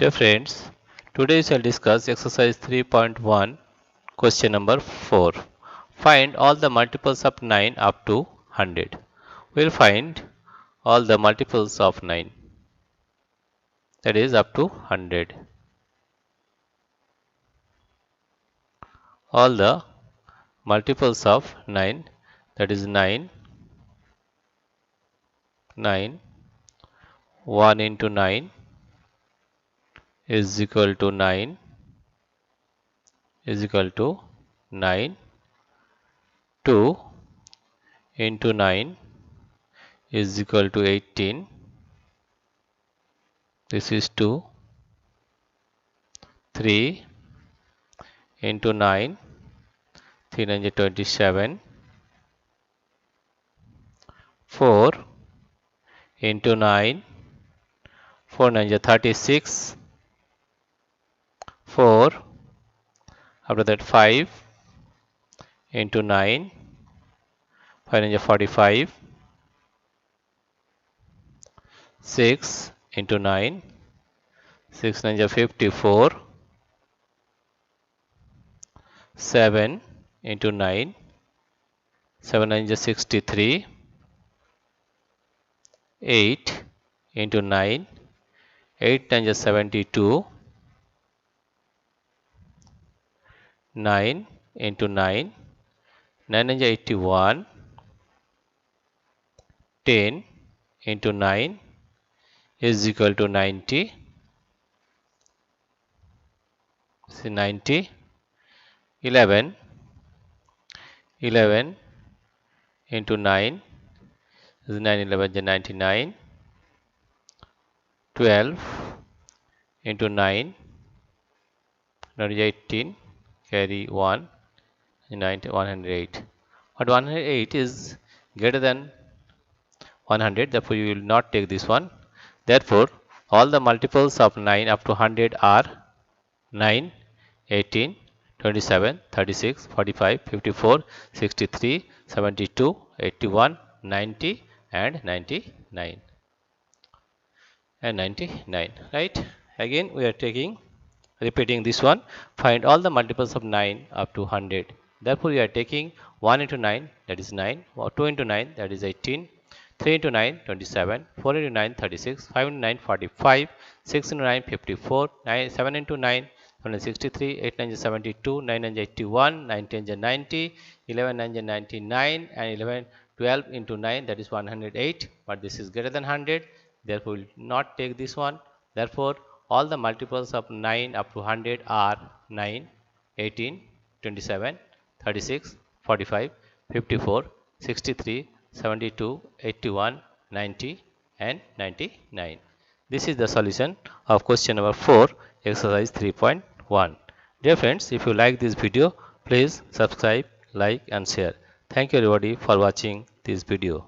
Dear friends, today we shall discuss exercise 3.1 question number 4. Find all the multiples of 9 up to 100. We will find all the multiples of 9, that is up to 100. All the multiples of 9, that is 9, 9, 1 into 9 is equal to 9, is equal to 9, 2 into 9 is equal to 18, this is 2, 3 into 9, 3 9 is 27, 4 into 9, 4 9 is 36, 4, after that 5 into 9, 5 9 is 45, 6 into 9, 6 9 is 54, 7 into 9, 7 9 is 63, 8 into 9, 8 9 is 72, 9 into 9, 9 is 81, 10 into 9 is equal to 90, see 90, 11 into 9 is 9 11 is 99, 12 into 9, that is 18, carry 1, 108. But 108 is greater than 100, therefore you will not take this one. Therefore, all the multiples of 9 up to 100 are 9, 18, 27, 36, 45, 54, 63, 72, 81, 90 and 99. And 99, right? Again we are repeating this one. Find all the multiples of 9 up to 100. Therefore we are taking 1 into 9, that is 9, or 2 into 9, that is 18, 3 into 9, 27, 4 into 9, 36, 5 into 9, 45, 6 into 9, 54, 7 into 9, 163, 8 9 is 72, 9 9 is 81, 9 10 is 90, 11 9 is 99, and 11 12 into 9, that is 108. But this is greater than 100, therefore we will not take this one. Therefore all the multiples of 9 up to 100 are 9, 18, 27, 36, 45, 54, 63, 72, 81, 90 and 99. This is the solution of question number 4, exercise 3.1. Dear friends, if you like this video, please subscribe, like and share. Thank you everybody for watching this video.